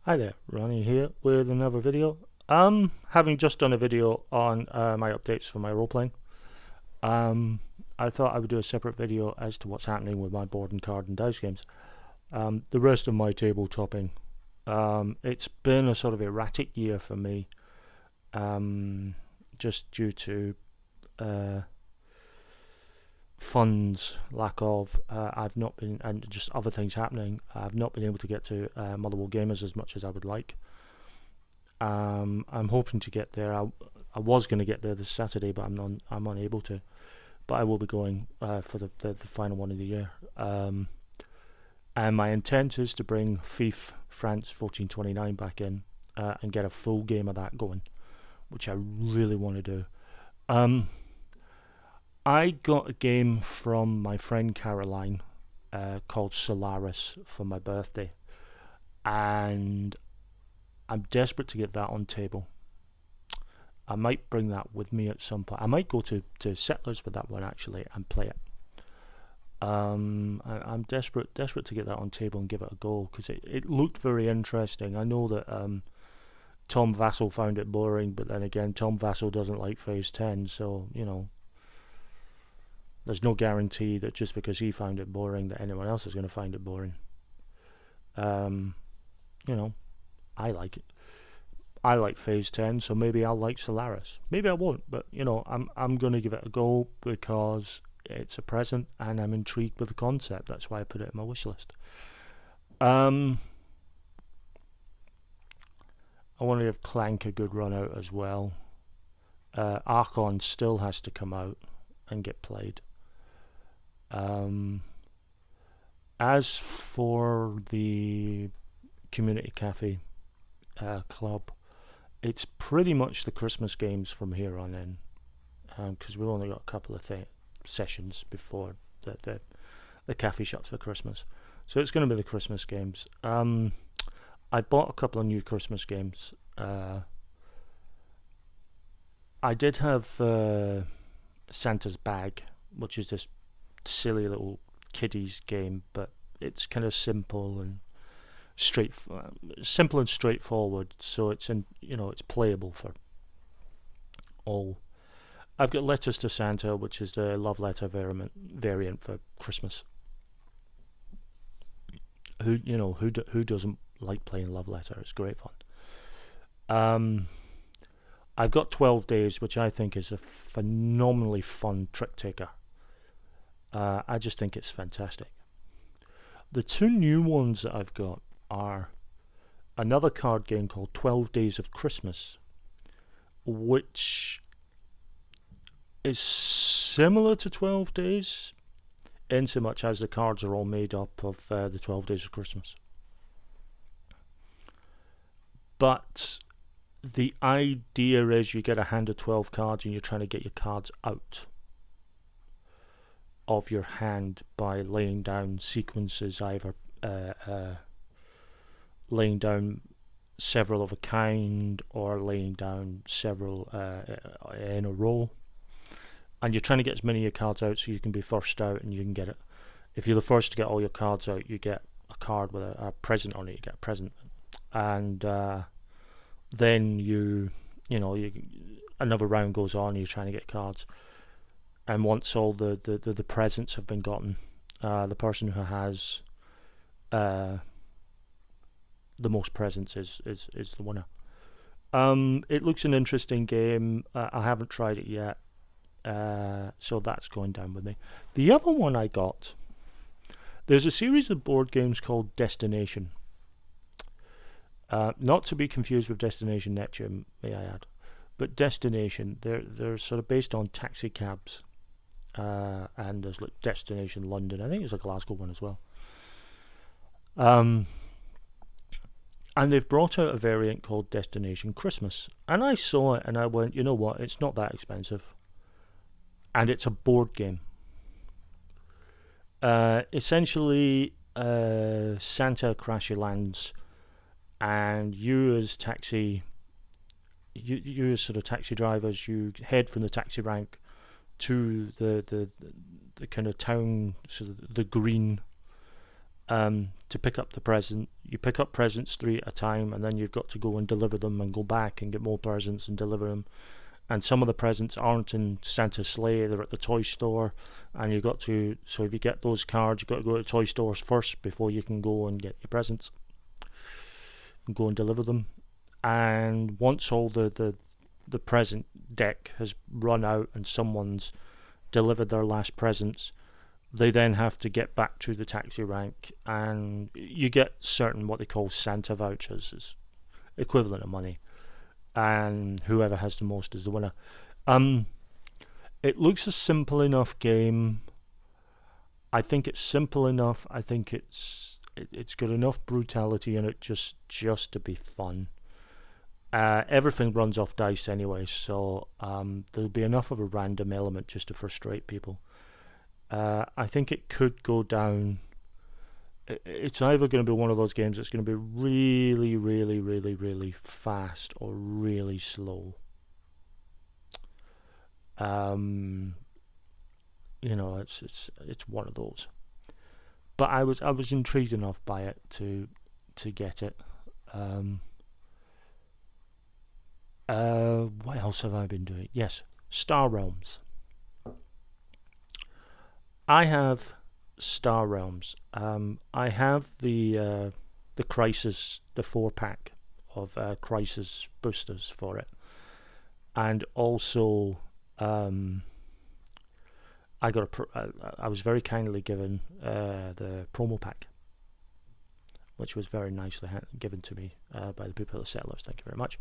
Hi there, Ronnie here with another video. Having just done a video on my updates for my role-playing, I thought I would do a separate video as to what's happening with my board and card and dice games. The rest of my tabletopping, it's been a sort of erratic year for me, just due to funds, lack of, I've not been, and just other things happening. I've not been able to get to Motherwell Gamers as much as I would like. I'm hoping to get there. I was going to get there this Saturday, but I'm unable to. But I will be going for the final one of the year. And my intent is to bring FIFA France 1429 back in and get a full game of that going, which I really want to do. I got a game from my friend Caroline called Solaris for my birthday, and I'm desperate to get that on table. I might bring that with me at some point. I might go to Settlers with that one actually and play it. I'm desperate to get that on table and give it a go, because it looked very interesting. I know that Tom Vassell found it boring, but then again, Tom Vassell doesn't like Phase 10, so you know, there's no guarantee that just because he found it boring that anyone else is going to find it boring. You know, I like it. I like Phase 10, so maybe I'll like Solaris. Maybe I won't, but you know, I'm going to give it a go because it's a present and I'm intrigued with the concept. That's why I put it in my wish list. I want to give Clank a good run out as well. Archon still has to come out and get played. As for the community cafe club, it's pretty much the Christmas games from here on in, because we've only got a couple of sessions before the cafe shuts for Christmas, so it's going to be the Christmas games. I bought a couple of new Christmas games. I did have Santa's Bag, which is this silly little kiddies game, but it's kind of simple and straightforward, so it's it's playable for all. I've got Letters to Santa, which is the love letter variant for Christmas. Who doesn't like playing love letter? It's great fun. I've got 12 Days, which I think is a phenomenally fun trick taker. I just think it's fantastic. The two new ones that I've got are another card game called 12 Days of Christmas, which is similar to 12 Days in so much as the cards are all made up of the 12 Days of Christmas. But the idea is you get a hand of 12 cards and you're trying to get your cards out of your hand by laying down sequences, either laying down several of a kind or laying down several in a row, and you're trying to get as many of your cards out so you can be first out and you can get it. If you're the first to get all your cards out, you get a card with a present on it. You get a present, and then another round goes on and you're trying to get cards. And once all the presents have been gotten, the person who has the most presents is the winner. It looks an interesting game. I haven't tried it yet, so that's going down with me. The other one I got, there's a series of board games called Destination. Not to be confused with Destination Neptune, may I add. But Destination, they're sort of based on taxi cabs. And there's like Destination London. I think there's a Glasgow one as well. And they've brought out a variant called Destination Christmas. And I saw it and I went, you know what, it's not that expensive. And it's a board game. Essentially, Santa crash lands, and you as taxi drivers, you head from the taxi rank to the kind of town, so the green to pick up the present. You pick up presents 3 at a time, and then you've got to go and deliver them and go back and get more presents and deliver them. And some of the presents aren't in Santa's sleigh, they're at the toy store, and you've got to, so if you get those cards, you've got to go to toy stores first before you can go and get your presents and go and deliver them. And once all the present deck has run out and someone's delivered their last presents, they then have to get back to the taxi rank, and you get certain what they call Santa vouchers, is equivalent of money, and whoever has the most is the winner. It looks a simple enough game. I think it's simple enough. I think it's got enough brutality in it just to be fun. Everything runs off dice anyway, so there'll be enough of a random element just to frustrate people. I think it could go down. It's either going to be one of those games that's going to be really, really, really, really fast or really slow. It's one of those. But I was intrigued enough by it to get it. What else have I been doing? Yes, Star Realms. I have Star Realms. I have the Crisis, the 4-pack of Crisis boosters for it, and also I was very kindly given the promo pack, which was very nicely given to me by the people at Settlers. Thank you very much.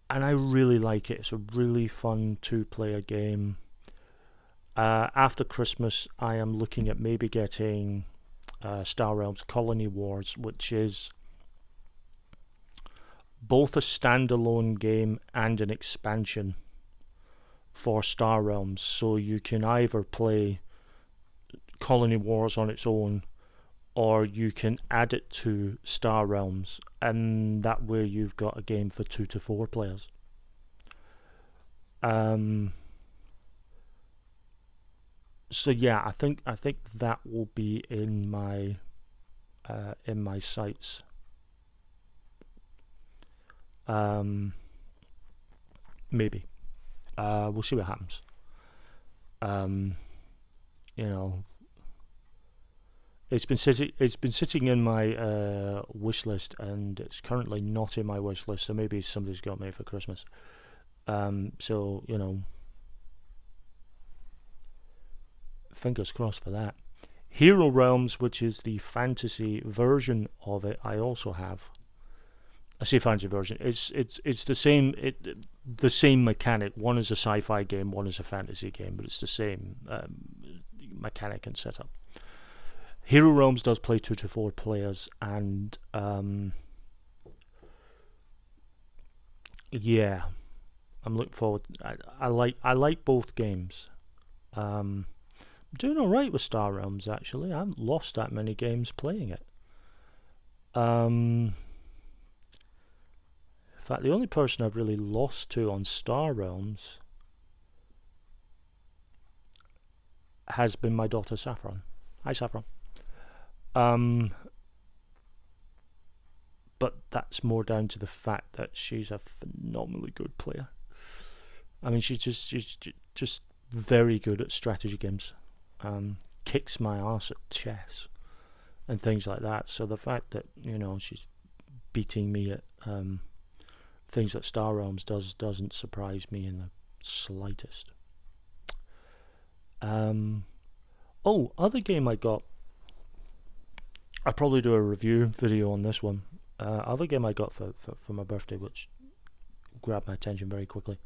And I really like it. It's a really fun 2-player game. After Christmas, I am looking at maybe getting Star Realms Colony Wars, which is both a standalone game and an expansion for Star Realms. So you can either play Colony Wars on its own, or you can add it to Star Realms, and that way you've got a game for 2 to 4 players. So yeah, I think that will be in my sights. Maybe. We'll see what happens. It's been sitting in my wish list, and it's currently not in my wish list. So maybe somebody's got me for Christmas. So fingers crossed for that. Hero Realms, which is the fantasy version of it, I also have. I say fantasy version. It's the same. The same mechanic. One is a sci-fi game, one is a fantasy game, but it's the same mechanic and setup. Hero Realms does play 2 to 4 players, and yeah, I'm looking forward. I like both games. Doing all right with Star Realms, actually. I haven't lost that many games playing it. In fact, the only person I've really lost to on Star Realms has been my daughter Saffron. Hi, Saffron. But that's more down to the fact that she's a phenomenally good player. I mean, she's just very good at strategy games. Kicks my ass at chess and things like that. So the fact that she's beating me at things that Star Realms doesn't surprise me in the slightest. Other game I got. I'll probably do a review video on this one. Other game I got for my birthday, which grabbed my attention very quickly,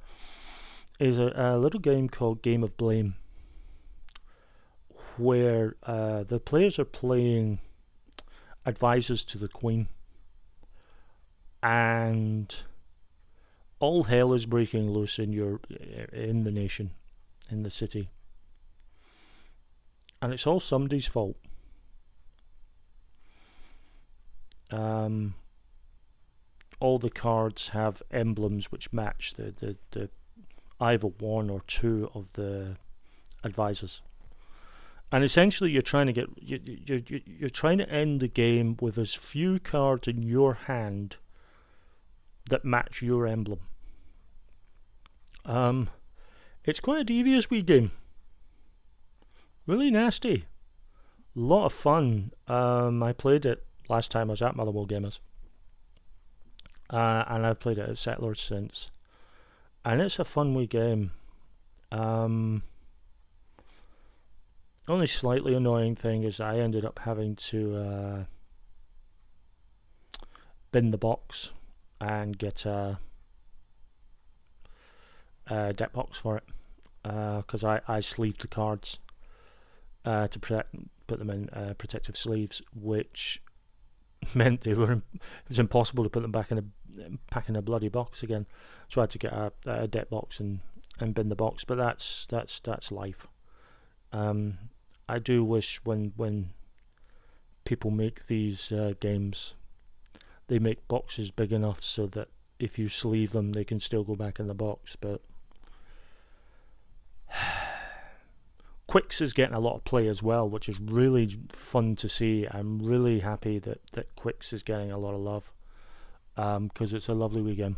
is a little game called Game of Blame, where the players are playing advisors to the Queen, and all hell is breaking loose in the nation, in the city, and it's all somebody's fault. All the cards have emblems which match the either one or two of the advisors. And essentially, you're trying to get you're trying to end the game with as few cards in your hand that match your emblem. It's quite a devious wee game. Really nasty. Lot of fun. I played it last time I was at Motherwell Gamers, and I've played it at Settlers since, and it's a fun wee game. Only slightly annoying thing is I ended up having to bin the box and get a deck box for it, because I sleeved the cards to put them in protective sleeves, which meant it was impossible to put them back in a bloody box again. So I had to get a deck box and bin the box. But that's life. I do wish when people make these games, they make boxes big enough so that if you sleeve them, they can still go back in the box. But Quicks is getting a lot of play as well, which is really fun to see. I'm really happy that Quicks is getting a lot of love, because it's a lovely wee game.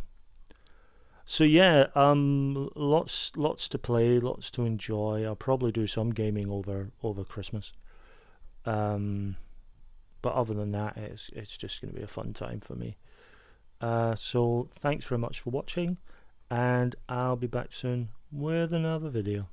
So yeah, lots to play, lots to enjoy. I'll probably do some gaming over Christmas, but other than that, it's just going to be a fun time for me. So thanks very much for watching, and I'll be back soon with another video.